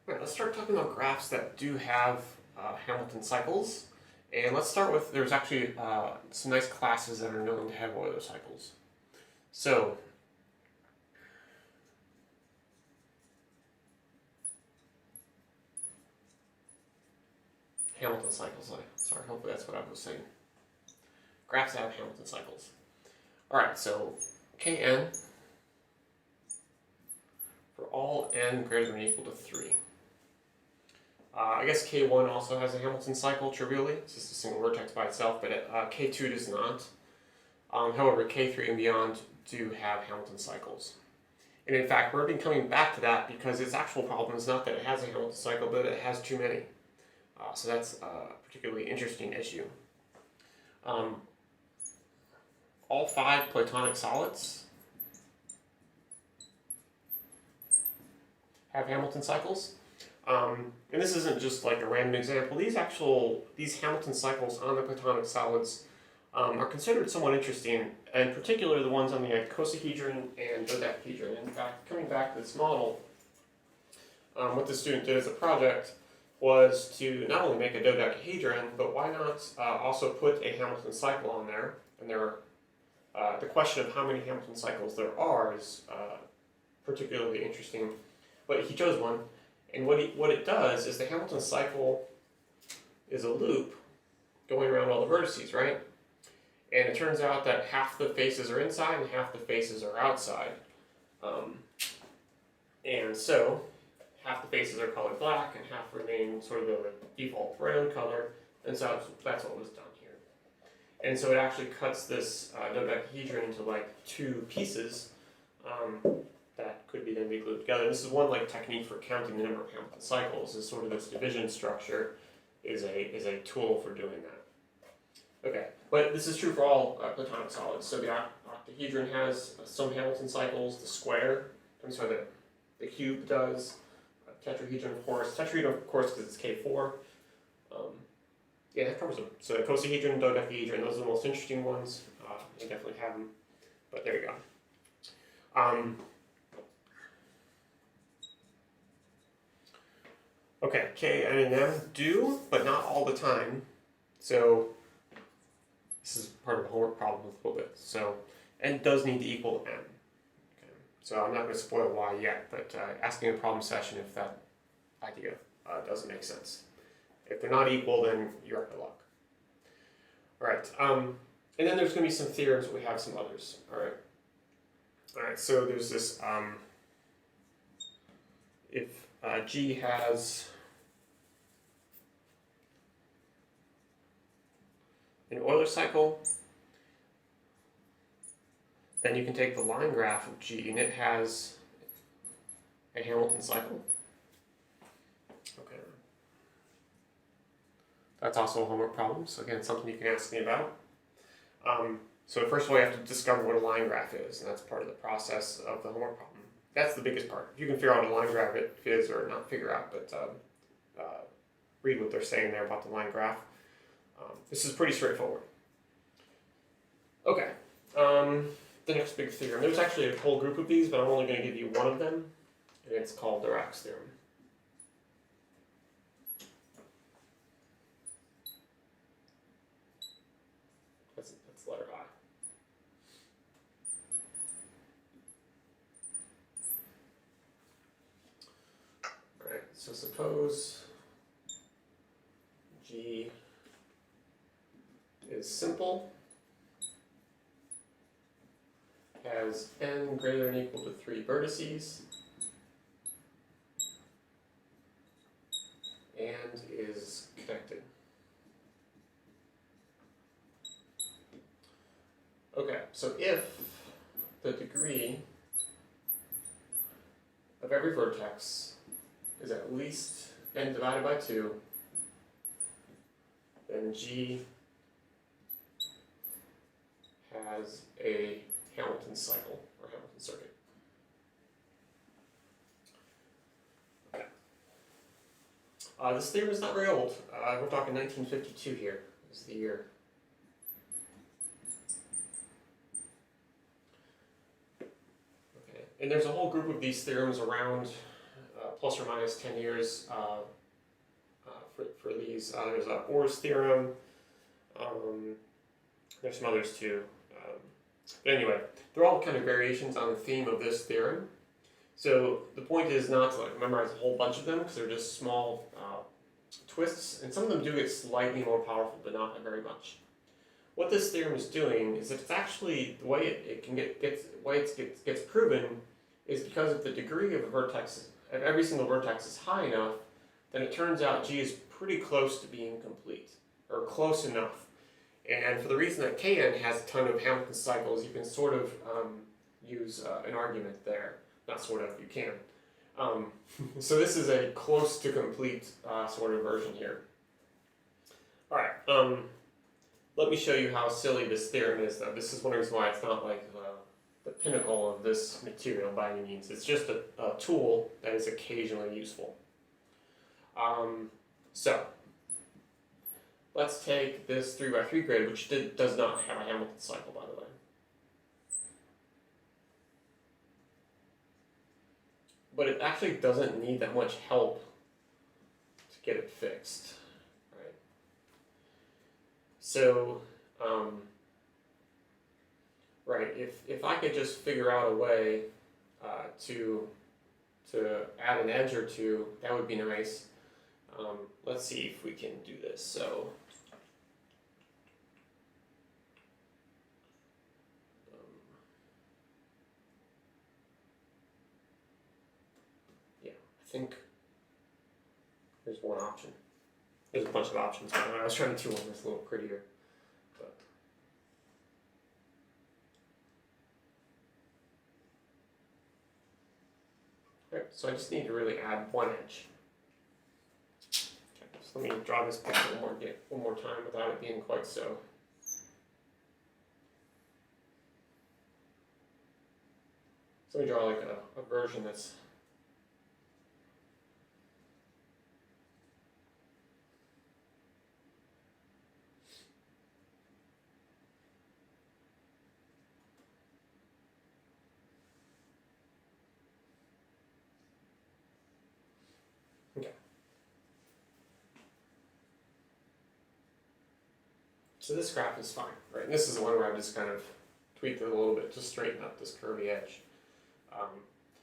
Alright, let's start talking about graphs that do have Hamilton cycles. And let's start with, there's actually some nice classes that are known to have Euler cycles. So, Hamilton cycles, sorry, hopefully that's what I was saying. Graphs that have Hamilton cycles. Alright, so Kn for all n greater than or equal to 3. I guess K1 also has a Hamilton cycle, trivially. It's just a single vertex by itself, but K2 does not. However, K3 and beyond do have Hamilton cycles. And in fact, we're coming back to that because its actual problem is not that it has a Hamilton cycle, but it has too many. So that's a particularly interesting issue. All 5 Platonic solids have Hamilton cycles. And this isn't just like a random example. These Hamilton cycles on the Platonic solids are considered somewhat interesting, in particular the ones on the icosahedron and dodecahedron. In fact, coming back to this model, what the student did as a project was to not only make a dodecahedron, but why not also put a Hamilton cycle on there. And the question of how many Hamilton cycles there are is particularly interesting. But he chose one. And what it does is the Hamilton cycle is a loop going around all the vertices, right? And it turns out that half the faces are inside and half the faces are outside. And so half the faces are colored black and half remain sort of the default brown color. And so that's what was done here. And so it actually cuts this dodecahedron into like 2 pieces. That could then be glued together. This is one technique for counting the number of Hamilton cycles. Is sort of this division structure is a tool for doing that. Okay, but this is true for all Platonic solids. So the octahedron has some Hamilton cycles. The square, the cube does. Tetrahedron, of course. Tetrahedron, of course, because it's K4. Yeah, that covers them. So icosahedron, dodecahedron, those are the most interesting ones. You definitely have them. But there you go. Okay, K, N, and M do, but not all the time. So this is part of the homework problem a little bit. So N does need to equal M. Okay. So I'm not going to spoil why yet, but asking a problem session if that idea doesn't make sense. If they're not equal, then you're out of luck. All right, and then there's going to be some theorems, but we have some others. All right, so there's this, if G has an Euler cycle, then you can take the line graph of G and it has a Hamilton cycle. Okay. That's also a homework problem, so again, something you can ask me about. So first of all, you have to discover what a line graph is, and that's part of the process of the homework problem. That's the biggest part. If you can figure out what a line graph is, or not figure out, but read what they're saying there about the line graph. This is pretty straightforward. Okay, the next big theorem. There's actually a whole group of these, but I'm only going to give you one of them, and it's called Dirac's theorem. That's letter I. Alright, so suppose G is simple, has n greater than or equal to 3 vertices, and is connected. Okay, so if the degree of every vertex is at least n divided by 2, then G has a Hamilton cycle or Hamilton circuit. Okay. This theorem is not very old. We're talking 1952 here is the year. Okay. And there's a whole group of these theorems around plus or minus 10 years for these. There's Orr's theorem. There's some others too. But anyway, they're all kind of variations on the theme of this theorem. So the point is not to like memorize a whole bunch of them because they're just small twists, and some of them do get slightly more powerful, but not very much. What this theorem is doing is that it's actually the way it gets proven is because if the degree of a vertex, if every single vertex is high enough, then it turns out G is pretty close to being complete, or close enough. And for the reason that Kn has a ton of Hamilton cycles, you can sort of use an argument there. Not sort of, you can. So this is a close to complete sort of version here. Alright, let me show you how silly this theorem is though. This is one reason why it's not like the pinnacle of this material by any means. It's just a tool that is occasionally useful. So, let's take this 3x3 grid, which does not have a Hamilton cycle, by the way. But it actually doesn't need that much help to get it fixed, right? So, right, if I could just figure out a way to add an edge or two, that would be nice. Let's see if we can do this. So, yeah, I think there's one option. There's a bunch of options. I was trying to do one that's a little prettier. But. Right, so I just need to really add one edge. Let me draw this picture one more time without it being quite so. So let me draw like a version that's okay. So this graph is fine, right? And this is the one where I just kind of tweaked it a little bit to straighten up this curvy edge.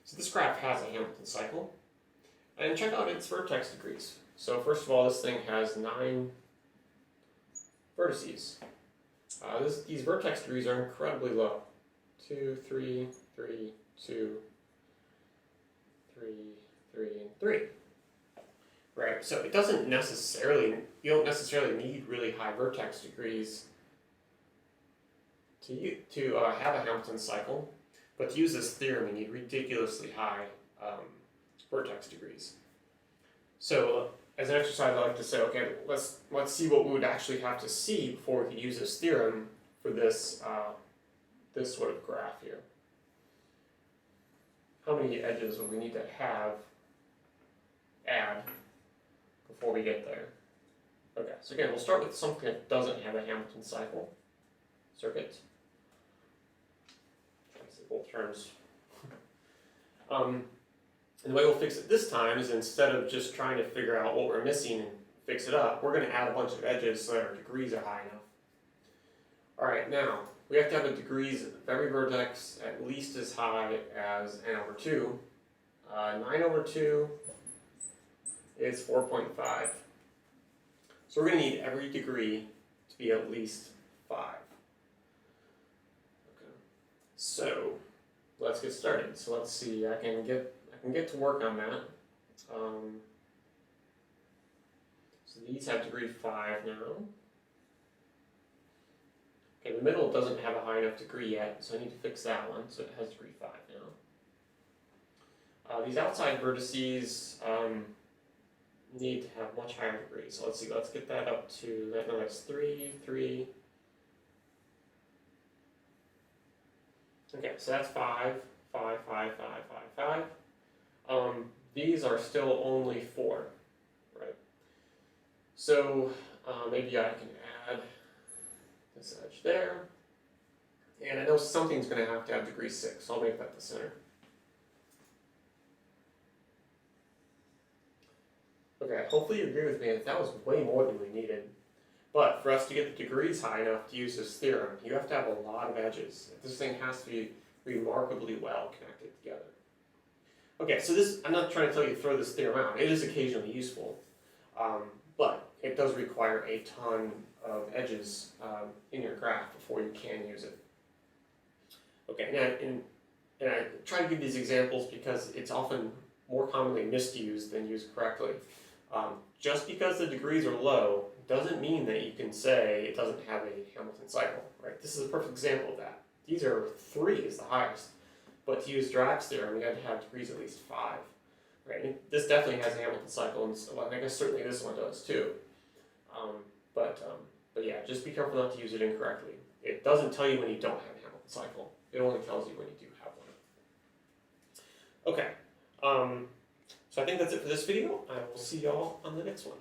So this graph has a Hamilton cycle, and check out its vertex degrees. So first of all, this thing has 9 vertices. These vertex degrees are incredibly low. 2, 3, 3, 2, 3, 3, and 3. Right, so it doesn't necessarily, you don't necessarily need really high vertex degrees to have a Hamilton cycle, but to use this theorem you need ridiculously high vertex degrees. So as an exercise I like to say, okay, let's see what we would actually have to see before we could use this theorem for this, this sort of graph here. How many edges would we need to add before we get there? Okay, so again, we'll start with something that doesn't have a Hamilton cycle circuit. Trying to say both terms. And the way we'll fix it this time is instead of just trying to figure out what we're missing and fix it up, we're going to add a bunch of edges so that our degrees are high enough. Alright, now, we have to have the degrees of every vertex at least as high as n over 2. 9 over 2 is 4.5. So we're going to need every degree to be at least 5. Okay. So let's get started. So let's see, I can get to work on that. So these have degree 5 now. Okay, the middle doesn't have a high enough degree yet, so I need to fix that one, so it has degree 5 now. These outside vertices need to have much higher degrees. So let's see, let's get that up to, no, that's 3, 3. Okay, so that's 5, 5, 5, 5, 5, 5. These are still only 4, right? So maybe I can add this edge there. And I know something's going to have degree 6, so I'll make that the center. Okay, hopefully you agree with me that that was way more than we needed. But for us to get the degrees high enough to use this theorem, you have to have a lot of edges. This thing has to be remarkably well connected together. Okay, so this, I'm not trying to tell you to throw this theorem out. It is occasionally useful, but it does require a ton of edges in your graph before you can use it. Okay, and I try to give these examples because it's often more commonly misused than used correctly. Just because the degrees are low doesn't mean that you can say it doesn't have a Hamilton cycle, right? This is a perfect example of that. These are 3 is the highest, but to use Dirac's theorem, you had to have degrees at least 5, right? And this definitely has a Hamilton cycle, and so, I guess certainly this one does too. But yeah, just be careful not to use it incorrectly. It doesn't tell you when you don't have a Hamilton cycle. It only tells you when you do have one. Okay, so I think that's it for this video. I will see y'all on the next one.